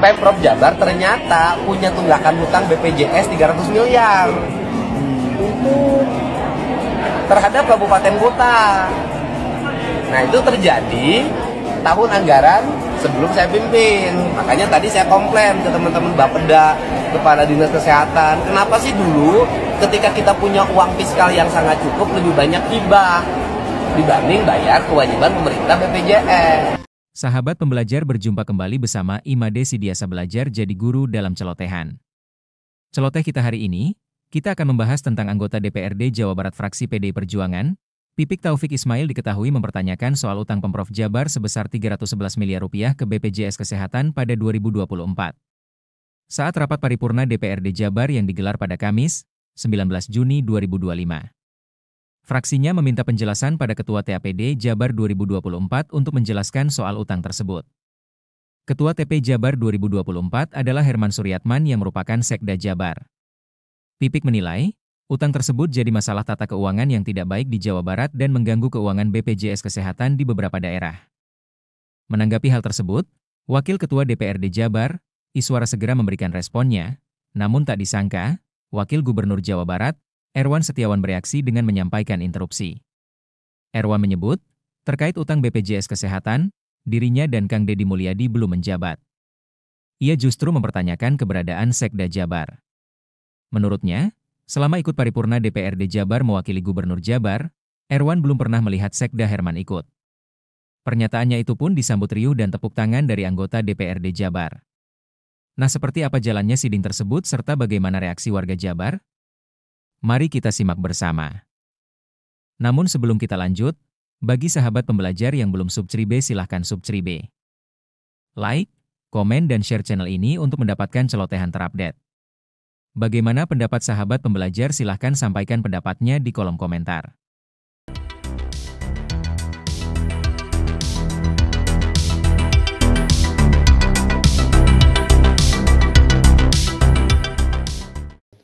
Pemprov Jabar ternyata punya tunggakan hutang BPJS 300 miliar untuk terhadap kabupaten kota. Nah itu terjadi tahun anggaran sebelum saya pimpin. Makanya tadi saya komplain ke teman-teman Bapeda, kepala dinas kesehatan. Kenapa sih dulu ketika kita punya uang fiskal yang sangat cukup lebih banyak hibah dibanding bayar kewajiban pemerintah BPJS. Sahabat pembelajar berjumpa kembali bersama Imade Sidiasa Belajar Jadi Guru dalam Celotehan. Celoteh kita hari ini, kita akan membahas tentang anggota DPRD Jawa Barat fraksi PDI Perjuangan, Pipik Taufik Ismail diketahui mempertanyakan soal utang Pemprov Jabar sebesar 311 miliar rupiah ke BPJS Kesehatan pada 2024. Saat rapat paripurna DPRD Jabar yang digelar pada Kamis, 19 Juni 2025. Fraksinya meminta penjelasan pada Ketua TAPD Jabar 2024 untuk menjelaskan soal utang tersebut. Ketua TP Jabar 2024 adalah Herman Suryatman yang merupakan Sekda Jabar. Pipik menilai, utang tersebut jadi masalah tata keuangan yang tidak baik di Jawa Barat dan mengganggu keuangan BPJS Kesehatan di beberapa daerah. Menanggapi hal tersebut, Wakil Ketua DPRD Jabar, Iswara segera memberikan responnya, namun tak disangka, Wakil Gubernur Jawa Barat, Erwan Setiawan bereaksi dengan menyampaikan interupsi. Erwan menyebut, terkait utang BPJS Kesehatan, dirinya dan Kang Deddy Mulyadi belum menjabat. Ia justru mempertanyakan keberadaan Sekda Jabar. Menurutnya, selama ikut paripurna DPRD Jabar mewakili Gubernur Jabar, Erwan belum pernah melihat Sekda Herman ikut. Pernyataannya itu pun disambut riuh dan tepuk tangan dari anggota DPRD Jabar. Nah, seperti apa jalannya siding tersebut serta bagaimana reaksi warga Jabar? Mari kita simak bersama. Namun sebelum kita lanjut, bagi sahabat pembelajar yang belum subscribe silahkan subscribe. Like, komen dan share channel ini untuk mendapatkan celotehan terupdate. Bagaimana pendapat sahabat pembelajar silahkan sampaikan pendapatnya di kolom komentar.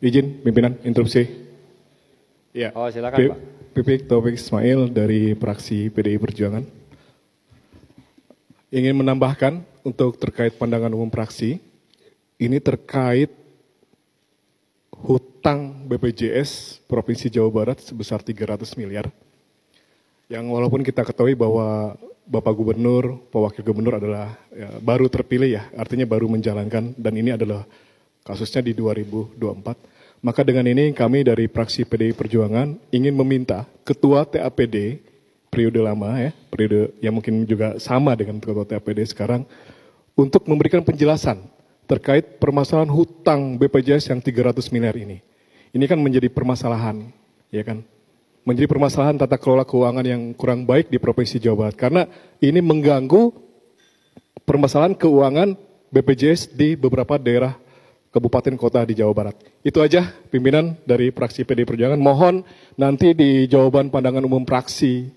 Izin pimpinan interupsi. Ya, silakan Pak. Pipik Taufik Ismail dari fraksi PDI Perjuangan. Ingin menambahkan untuk terkait pandangan umum fraksi, ini terkait hutang BPJS Provinsi Jawa Barat sebesar 300 miliar. Yang walaupun kita ketahui bahwa Bapak Gubernur, Pak Wakil Gubernur adalah baru terpilih ya, artinya baru menjalankan dan ini adalah kasusnya di 2024. Maka dengan ini kami dari fraksi PDI Perjuangan ingin meminta Ketua TAPD periode lama ya, periode yang mungkin juga sama dengan Ketua TAPD sekarang, untuk memberikan penjelasan terkait permasalahan hutang BPJS yang 300 miliar ini. Ini kan menjadi permasalahan, ya kan? Menjadi permasalahan tata kelola keuangan yang kurang baik di Provinsi Jawa Barat. Karena ini mengganggu permasalahan keuangan BPJS di beberapa daerah kabupaten kota di Jawa Barat. Itu aja pimpinan dari fraksi PDI Perjuangan. Mohon nanti di jawaban pandangan umum fraksi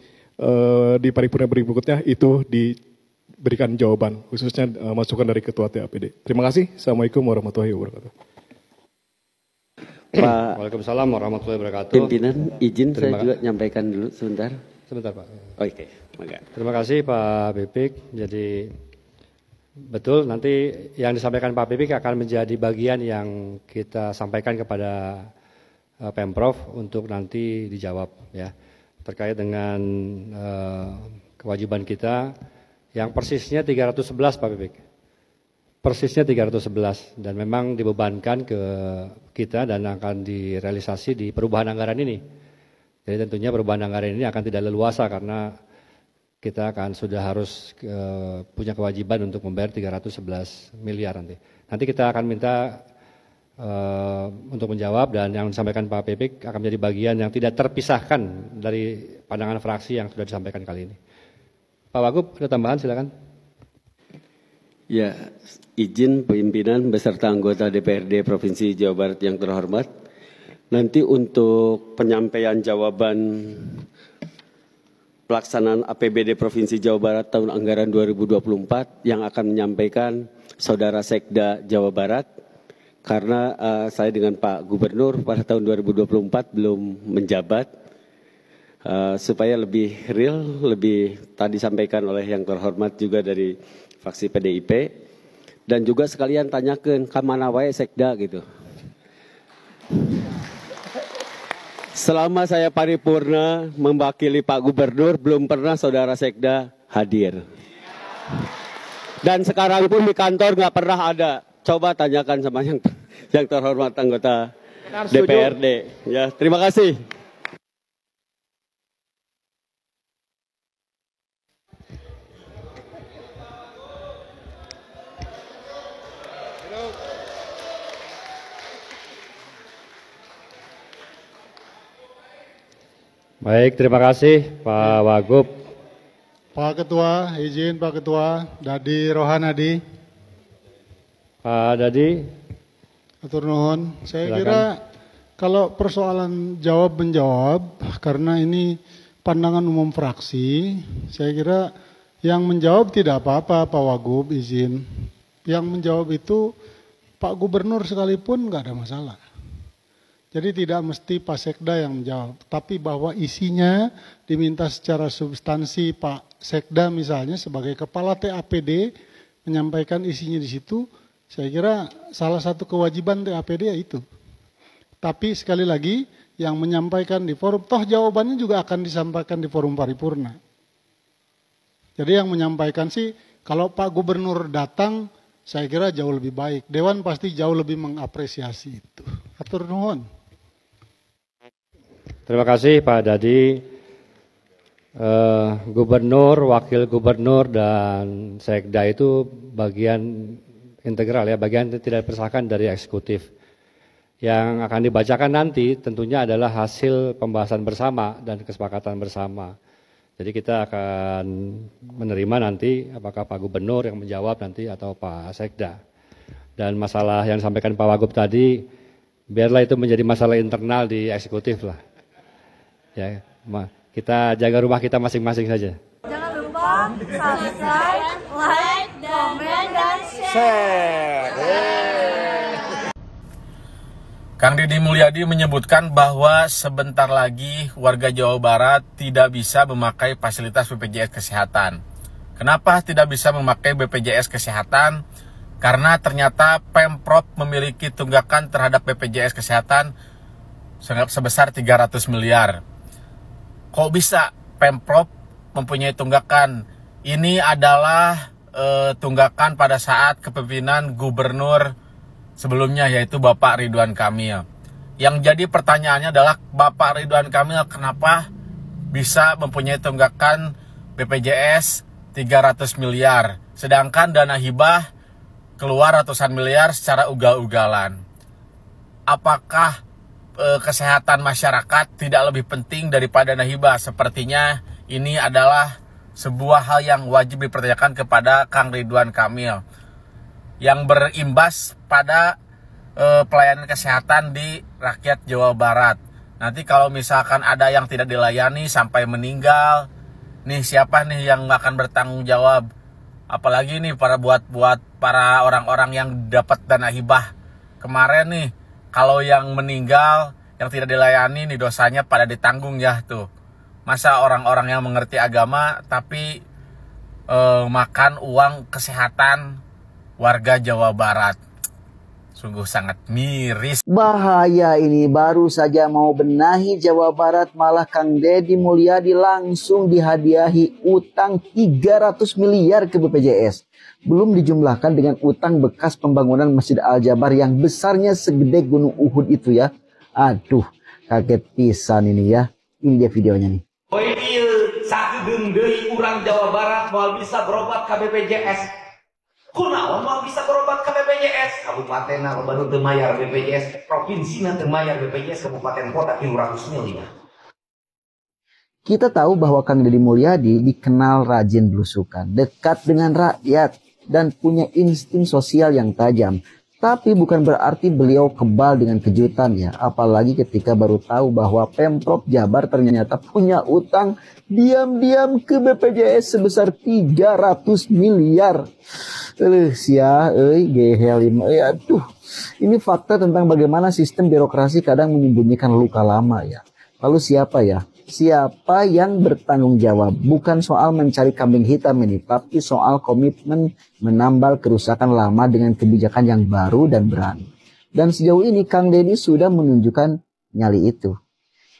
di paripurna berikutnya itu diberikan jawaban, khususnya masukan dari Ketua TAPD. Terima kasih. Assalamualaikum warahmatullahi wabarakatuh. Pak, waalaikumsalam warahmatullahi wabarakatuh. Pimpinan, izin saya juga nyampaikan dulu sebentar. Sebentar Pak. Oke, maka. Terima kasih Pak Pipik. Jadi betul, nanti yang disampaikan Pak Pipik akan menjadi bagian yang kita sampaikan kepada Pemprov untuk nanti dijawab ya. Terkait dengan kewajiban kita yang persisnya 311 Pak Pipik. Persisnya 311 dan memang dibebankan ke kita dan akan direalisasi di perubahan anggaran ini. Jadi tentunya perubahan anggaran ini akan tidak leluasa karena kita akan sudah harus punya kewajiban untuk membayar 311 miliar nanti. Nanti kita akan minta untuk menjawab dan yang disampaikan Pak Pipik akan menjadi bagian yang tidak terpisahkan dari pandangan fraksi yang sudah disampaikan kali ini. Pak Wagub, ada tambahan silakan. Ya, izin pimpinan beserta anggota DPRD Provinsi Jawa Barat yang terhormat. Nanti untuk penyampaian jawaban pelaksanaan APBD Provinsi Jawa Barat tahun anggaran 2024 yang akan menyampaikan Saudara Sekda Jawa Barat, karena saya dengan Pak Gubernur pada tahun 2024 belum menjabat, supaya lebih real, lebih tadi sampaikan oleh yang terhormat juga dari fraksi PDIP, Dan juga sekalian tanyakan ke mana wae sekda gitu. Selama saya paripurna mewakili Pak Gubernur, belum pernah saudara sekda hadir. Dan sekarang pun di kantor nggak pernah ada. Coba tanyakan sama yang terhormat anggota DPRD. Ya, terima kasih. Baik, terima kasih Pak Wagub. Pak Ketua, izin Pak Ketua, Dadi Rohanadi. Pak Dadi. Atur nuhun. Saya Silakan. kira kalau persoalan jawab-menjawab, karena ini pandangan umum fraksi, saya kira yang menjawab tidak apa-apa Pak Wagub, izin. Yang menjawab itu Pak Gubernur sekalipun nggak ada masalah. Jadi tidak mesti Pak Sekda yang menjawab, tapi bahwa isinya diminta secara substansi Pak Sekda misalnya sebagai kepala TAPD menyampaikan isinya di situ, saya kira salah satu kewajiban TAPD ya itu. Tapi sekali lagi yang menyampaikan di forum, toh jawabannya juga akan disampaikan di forum paripurna. Jadi yang menyampaikan sih kalau Pak Gubernur datang, saya kira jauh lebih baik. Dewan pasti jauh lebih mengapresiasi itu. Atur nuhun. Terima kasih Pak Dadi. Gubernur, wakil gubernur dan sekda itu bagian integral ya, bagian tidak terpisahkan dari eksekutif. Yang akan dibacakan nanti tentunya adalah hasil pembahasan bersama dan kesepakatan bersama. Jadi kita akan menerima nanti apakah Pak Gubernur yang menjawab nanti atau Pak Sekda. Dan masalah yang disampaikan Pak Wagub tadi, biarlah itu menjadi masalah internal di eksekutif lah. Ya, kita jaga rumah kita masing-masing saja. Jangan lupa subscribe, like, komen, dan share. Kang Deddy Mulyadi menyebutkan bahwa sebentar lagi warga Jawa Barat tidak bisa memakai fasilitas BPJS Kesehatan. Kenapa tidak bisa memakai BPJS Kesehatan? Karena ternyata Pemprov memiliki tunggakan terhadap BPJS Kesehatan sebesar 300 miliar. Kok bisa Pemprov mempunyai tunggakan? Ini adalah tunggakan pada saat kepemimpinan gubernur sebelumnya, yaitu Bapak Ridwan Kamil. Yang jadi pertanyaannya adalah Bapak Ridwan Kamil kenapa bisa mempunyai tunggakan BPJS 300 miliar, sedangkan dana hibah keluar ratusan miliar secara ugal-ugalan. Apakah kesehatan masyarakat tidak lebih penting daripada dana hibah? Sepertinya ini adalah sebuah hal yang wajib dipertanyakan kepada Kang Ridwan Kamil yang berimbas pada pelayanan kesehatan di rakyat Jawa Barat. Nanti kalau misalkan ada yang tidak dilayani sampai meninggal, nih siapa nih yang akan bertanggung jawab? Apalagi nih buat para orang-orang yang dapat dana hibah kemarin nih, kalau yang meninggal, yang tidak dilayani nih dosanya pada ditanggung ya tuh. Masa orang-orang yang mengerti agama tapi makan uang kesehatan warga Jawa Barat. Sungguh sangat miris. Bahaya ini, baru saja mau benahi Jawa Barat malah Kang Deddy Mulyadi langsung dihadiahi utang 300 miliar ke BPJS. Belum dijumlahkan dengan utang bekas pembangunan Masjid Al-Jabar yang besarnya segede Gunung Uhud itu ya. Aduh, kaget pisan ini ya. Ini dia videonya nih. Oi ieu sakedeung deui urang Jawa Barat moal bisa berobat ke BPJS. Kunaon moal bisa berobat ke BPJS? Kabupaten loba nu teu mayar BPJS, provinsina teu mayar BPJS, kabupaten kota 300 miliar. Kita tahu bahwa Kang Deddy Mulyadi dikenal rajin belusukan, dekat dengan rakyat, dan punya insting sosial yang tajam. Tapi bukan berarti beliau kebal dengan kejutan ya. Apalagi ketika baru tahu bahwa Pemprov Jabar ternyata punya utang diam-diam ke BPJS sebesar 300 miliar. Aduh. Ini fakta tentang bagaimana sistem birokrasi kadang menyembunyikan luka lama ya. Lalu siapa ya siapa yang bertanggung jawab. Bukan soal mencari kambing hitam ini, tapi soal komitmen menambal kerusakan lama dengan kebijakan yang baru dan berani. Dan sejauh ini Kang Deddy sudah menunjukkan nyali itu.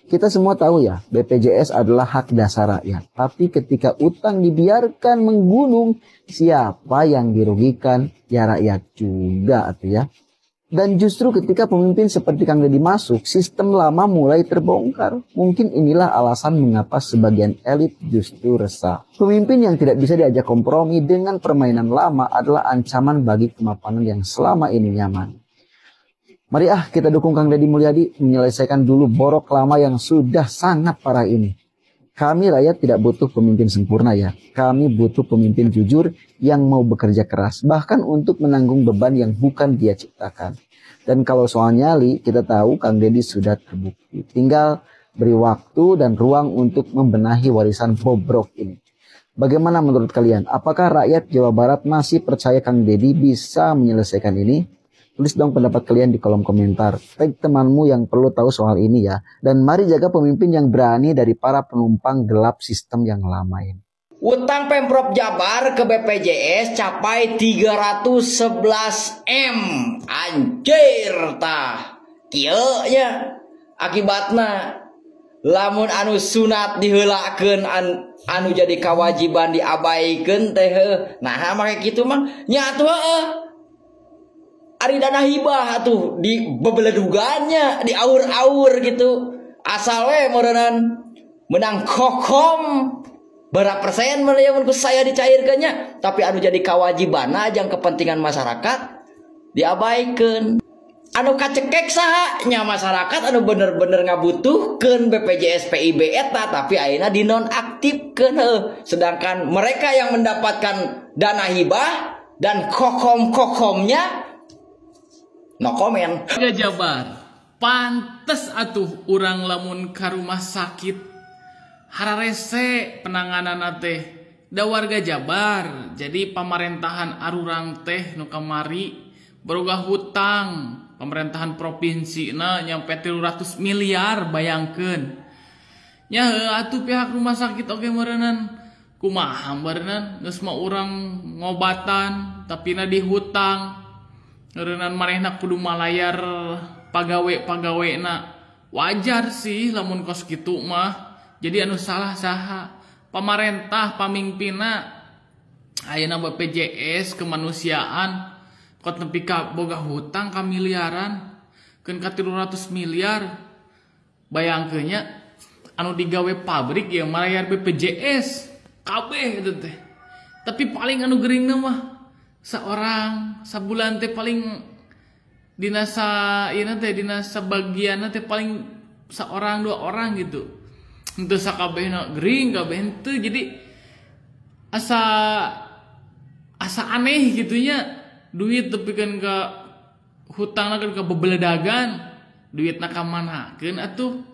Kita semua tahu ya, BPJS adalah hak dasar rakyat. Tapi ketika utang dibiarkan menggunung, siapa yang dirugikan? Ya rakyat juga ya. Dan justru ketika pemimpin seperti Kang Deddy masuk, sistem lama mulai terbongkar. Mungkin inilah alasan mengapa sebagian elit justru resah. Pemimpin yang tidak bisa diajak kompromi dengan permainan lama adalah ancaman bagi kemapanan yang selama ini nyaman. Mari kita dukung Kang Deddy Mulyadi menyelesaikan dulu borok lama yang sudah sangat parah ini. Kami rakyat tidak butuh pemimpin sempurna ya. Kami butuh pemimpin jujur yang mau bekerja keras. Bahkan untuk menanggung beban yang bukan dia ciptakan. Dan kalau soal nyali, kita tahu Kang Deddy sudah terbukti. Tinggal beri waktu dan ruang untuk membenahi warisan bobrok ini. Bagaimana menurut kalian? Apakah rakyat Jawa Barat masih percaya Kang Deddy bisa menyelesaikan ini? Tulis dong pendapat kalian di kolom komentar. Tag temanmu yang perlu tahu soal ini ya. Dan mari jaga pemimpin yang berani dari para penumpang gelap sistem yang lama ini. Utang Pemprov Jabar ke BPJS capai 311 M. Anjir tah. Kieu nya akibatna lamun anu sunat diheulakeun anu jadi kewajiban diabaikeun teh. Nah, make kitu mah nya atuh ari dana hibah atuh di bebeledugannya, di aur-aur gitu. Asal we morenan menang kokom berapa persen mun saya dicairkannya, tapi anu jadi kewajiban ajang kepentingan masyarakat diabaikan. Anu kacekek saha nya masyarakat anu bener-bener ngabutuhkeun BPJS PIB eta tapi ayeuna dinonaktifkeun sedangkan mereka yang mendapatkan dana hibah dan kokom-kokomnya no comment. Warga Jabar, pantes atuh urang lamun ka rumah sakit hararese penanganan teh da warga Jabar. Jadi pemerintahan arurang teh nu kamari boga hutang pemerintahan provinsi nyampe 300 miliar bayangkeun. Nya atuh pihak rumah sakit oge meureunnan kumaha meureunnan geus mah urang ngobatan tapi na dihutang. Ngeureunnan manehna kudu malayar pagawe-pagawena. Wajar sih lamun kos kitu mah. Jadi anu salah saha? Pamarentah pamimpinna ayeuna BPJS kemanusiaan kot nepi ka boga hutang ka miliaran keun ka 300 miliar. Bayangkeun nya anu digawe pabrik ya malayar BPJS kabeh itu teh. Tapi paling anu geuringna mah seorang sabulan teh paling dinasa ieu teh dinasa bagian teh paling seorang 2 orang gitu. Henteu sakabehna gering kabeh henteu jadi asa aneh gitunya duit tepikeun ka hutangna ka bebeledagan duitna ka manakeun atuh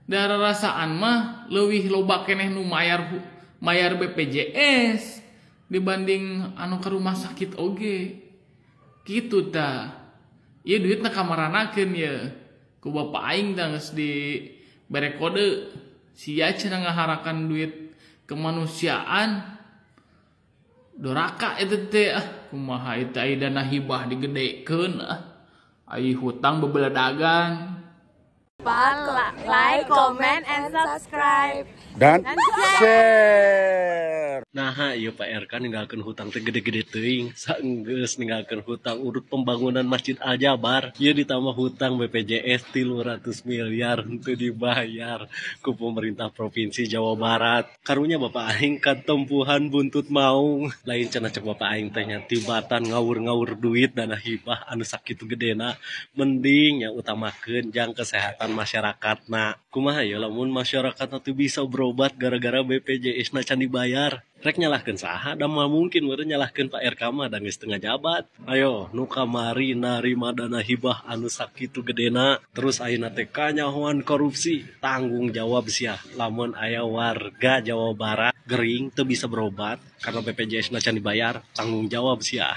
da rasaan mah leuwih loba keneh nu mayar BPJS dibanding anu ke rumah sakit oge gitu dah. Ieu duitna kamaranakeun ya ku bapak aing tah geus di bere kode sia cenah ngaharakan duit kemanusiaan doraka eta teh kumaha eta aya dana hibah digedekeun ai hutang bebeledagan. Like, comment, and subscribe. Dan share. Nah, ieu Pak RK ninggalkeun hutang teh gede-gede teuing. Saenggeus ninggalkeun hutang urut pembangunan Masjid Al Jabar. Ieu ditambah hutang BPJS 300 miliar henteu dibayar ku pemerintah Provinsi Jawa Barat. Karunya Bapak aing katempuhan buntut maung. Lain cenah cek Bapak aing teh nya tibatan ngawur-ngawur duit dana hibah anu sakitu gedena. Mending yang utamakeun jang kesehatan masyarakatna. Kumaha ya lamun masyarakat teu bisa berobat gara-gara BPJS na can dibayar. Rek nyalahkeun saha da mah mungkin meureun nyalahkeun Pak RK mah da geus teu ngajabat. Ayo nu kamari narima dana hibah anu sakitu gedena terus ayeuna teh kanyahoan korupsi tanggung jawab sia lamun aya warga Jawa Barat gering teu bisa berobat karena BPJS na can dibayar tanggung jawab sia.